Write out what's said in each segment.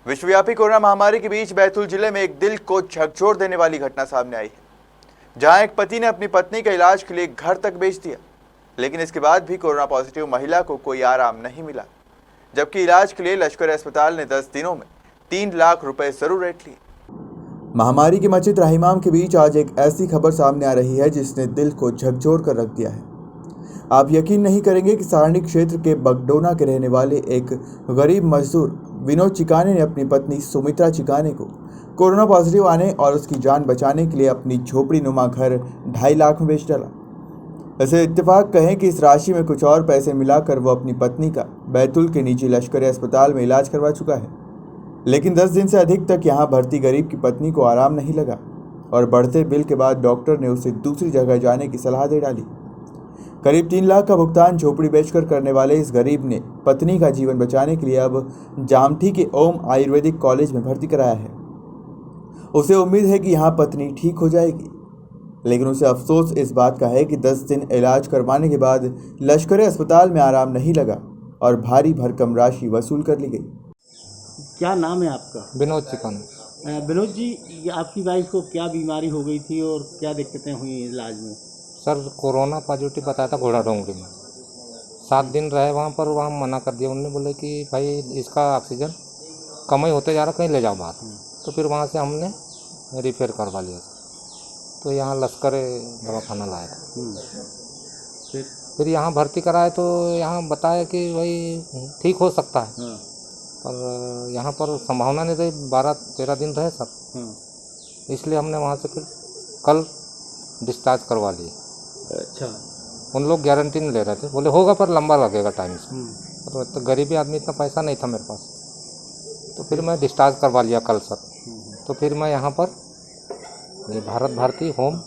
विश्वव्यापी कोरोना महामारी के बीच बैतूल जिले में एक दिल को झकझोर देने वाली घटना सामने आई है, जहां एक पति ने अपनी पत्नी का इलाज के लिए घर तक भेज दिया, लेकिन इसके बाद भी कोरोना पॉजिटिव महिला को कोई आराम नहीं मिला, जबकि इलाज के लिए लश्कर अस्पताल ने 10 दिनों में 3 लाख रुपए जरूर रेट लिए। महामारी के मचे त्राहिमाम के बीच आज एक ऐसी खबर सामने आ रही है जिसने दिल को झकझोर कर रख दिया है। आप यकीन नहीं करेंगे कि सारणी क्षेत्र के बगडोना के रहने वाले एक गरीब मजदूर विनोद चिकाने ने अपनी पत्नी सुमित्रा चिकाने को कोरोना पॉजिटिव आने और उसकी जान बचाने के लिए अपनी झोपड़ी नुमा घर 2.5 लाख में बेच डाला। ऐसे इत्तेफाक कहें कि इस राशि में कुछ और पैसे मिलाकर वो अपनी पत्नी का बैतूल के निजी लश्करी अस्पताल में इलाज करवा चुका है, लेकिन 10 दिन से अधिक तक यहाँ भर्ती गरीब की पत्नी को आराम नहीं लगा और बढ़ते बिल के बाद डॉक्टर ने उसे दूसरी जगह जाने की सलाह दे डाली। करीब 3 लाख का भुगतान झोपड़ी बेचकर करने वाले इस गरीब ने पत्नी का जीवन बचाने के लिए अब जामठी के ओम आयुर्वेदिक कॉलेज में भर्ती कराया है। उसे उम्मीद है कि यहाँ पत्नी ठीक हो जाएगी, लेकिन उसे अफसोस इस बात का है कि 10 दिन इलाज करवाने के बाद लश्करी अस्पताल में आराम नहीं लगा और भारी भरकम राशि वसूल कर ली गई। क्या नाम है आपका? विनोद चिकाने। विनोद जी, आपकी वाइफ को क्या बीमारी हो गई थी और क्या दिक्कतें हुई इलाज में? सर कोरोना पॉजिटिव बताया था घोड़ा डोंगरी में। 7 दिन रहे वहाँ पर, वहाँ मना कर दिया। उन्होंने बोले कि भाई इसका ऑक्सीजन कम ही होते जा रहा, कहीं ले जाओ बाहर। तो फिर वहाँ से हमने रिपेयर करवा लिया, तो यहाँ लश्कर दवाखाना लाया था। फिर यहाँ भर्ती कराए तो यहाँ बताया कि भाई ठीक हो सकता है, पर यहाँ पर संभावना नहीं रही। 12-13 दिन रहे सर, इसलिए हमने वहाँ से फिर कल डिस्चार्ज करवा लिए। अच्छा। उन लोग गारंटी नहीं ले रहे थे, बोले होगा पर लंबा लगेगा टाइम से। तो गरीबी आदमी, इतना पैसा नहीं था मेरे पास, तो फिर मैं डिस्चार्ज करवा लिया कल सर। तो फिर मैं यहाँ पर ये भारत भारती होम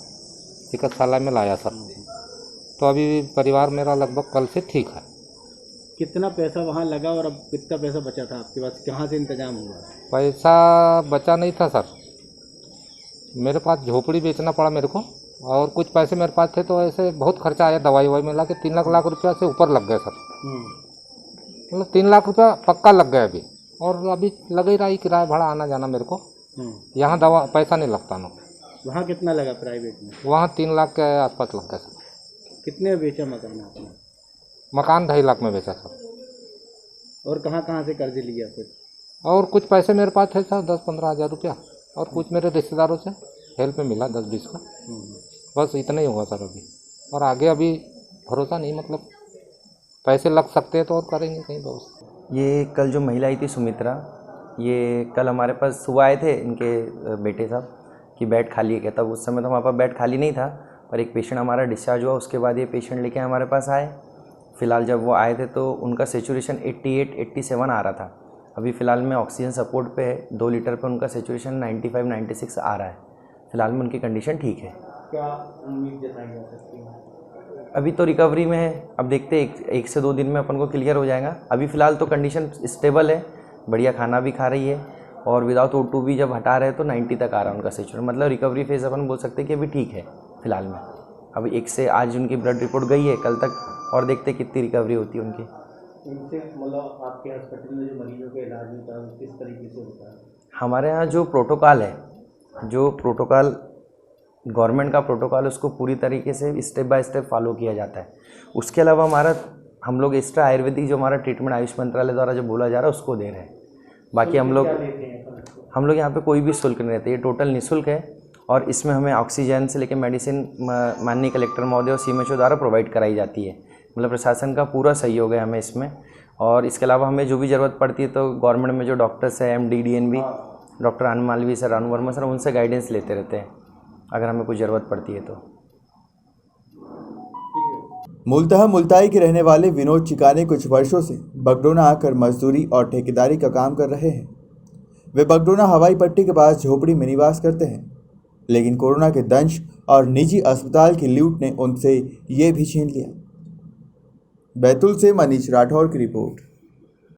चिकित्सालय में लाया सर। तो अभी परिवार मेरा लगभग कल से ठीक है। कितना पैसा वहाँ लगा और अब कितना पैसा बचा था आपके पास? कहाँ से इंतजाम हुआ? पैसा बचा नहीं था सर, मेरे पास झोपड़ी बेचना पड़ा मेरे को, और कुछ पैसे मेरे पास थे, तो ऐसे बहुत खर्चा आया। दवाई ववाई मिला के 3 लाख रुपया से ऊपर लग गए सर। मतलब 3 लाख रुपया पक्का लग गया अभी, और अभी लग ही रहा है किराया भाड़ा आना जाना मेरे को। यहाँ दवा पैसा नहीं लगता ना। वहाँ कितना लगा प्राइवेट में? वहाँ 3 लाख के आसपास लग गया सर। कितने बेचा मकान आपने? मकान 2.5 लाख में बेचा सर। और कहाँ कहाँ से कर्ज लिया फिर? और कुछ पैसे मेरे पास थे सर, 10-15 हज़ार रुपया, और कुछ मेरे रिश्तेदारों से हेल्प में मिला 10-20 का। बस इतना ही होगा सर अभी, और आगे अभी भरोसा नहीं, मतलब पैसे लग सकते हैं तो और करेंगे कहीं बहुत। ये कल जो महिला आई थी सुमित्रा, ये कल हमारे पास सुबह आए थे इनके बेटे साहब कि बेड खाली है क्या। तब उस समय तो हमारे पास बेड खाली नहीं था, पर एक पेशेंट हमारा डिस्चार्ज हुआ। उसके बाद ये पेशेंट लेके हमारे पास आए। फ़िलहाल जब वो आए थे तो उनका सेचुरेशन 88-87 आ रहा था। अभी फ़िलहाल में ऑक्सीजन सपोर्ट पे है, 2 लीटर पे उनका सेचुरेशन 95-96 आ रहा है। फ़िलहाल में उनकी कंडीशन ठीक है। क्या उम्मीद जताई जा सकती है? अभी तो रिकवरी में है, अब देखते हैं 1 से 2 दिन में अपन को क्लियर हो जाएगा। अभी फ़िलहाल तो कंडीशन स्टेबल है, बढ़िया खाना भी खा रही है, और विदाउट O2 भी जब हटा रहे हैं तो 90 तक आ रहा है उनका सेचुरेशन। मतलब रिकवरी फेज़ अपन बोल सकते हैं कि अभी ठीक है फ़िलहाल में। अभी 1 से आज उनकी ब्लड रिपोर्ट गई है, कल तक और देखते कितनी रिकवरी होती है उनकी। इनसे मतलब आपके हॉस्पिटल में जो मरीजों का इलाज होता है किस तरीके से होता है? हमारे यहाँ जो प्रोटोकॉल है, जो प्रोटोकॉल गवर्नमेंट का प्रोटोकॉल, उसको पूरी तरीके से स्टेप बाय स्टेप फॉलो किया जाता है। उसके अलावा हम लोग एक्स्ट्रा आयुर्वेदिक जो हमारा ट्रीटमेंट आयुष मंत्रालय द्वारा जो बोला जा रहा है उसको दे रहे हैं। बाकी हम लोग यहाँ पे कोई भी शुल्क नहीं रहते, ये टोटल निःशुल्क है। और इसमें हमें ऑक्सीजन से लेकर मेडिसिन माननीय कलेक्टर महोदय और CMHO द्वारा प्रोवाइड कराई जाती है। मतलब प्रशासन का पूरा सहयोग है हमें इसमें। और इसके अलावा हमें जो भी ज़रूरत पड़ती है तो गवर्नमेंट में जो डॉक्टर्स हैं, MD DNB डॉक्टर अनु मालवी सर, अनु वर्मा सर, उनसे गाइडेंस लेते रहते हैं अगर हमें कुछ ज़रूरत पड़ती है तो। मूलतः मुल्ताई के रहने वाले विनोद चिकाने कुछ वर्षों से बगडोना आकर मजदूरी और ठेकेदारी का काम कर रहे हैं। वे बगडोना हवाई पट्टी के पास झोपड़ी में निवास करते हैं, लेकिन कोरोना के दंश और निजी अस्पताल की लूट ने उनसे ये भी छीन लिया। बैतूल से मनीष राठौर की रिपोर्ट।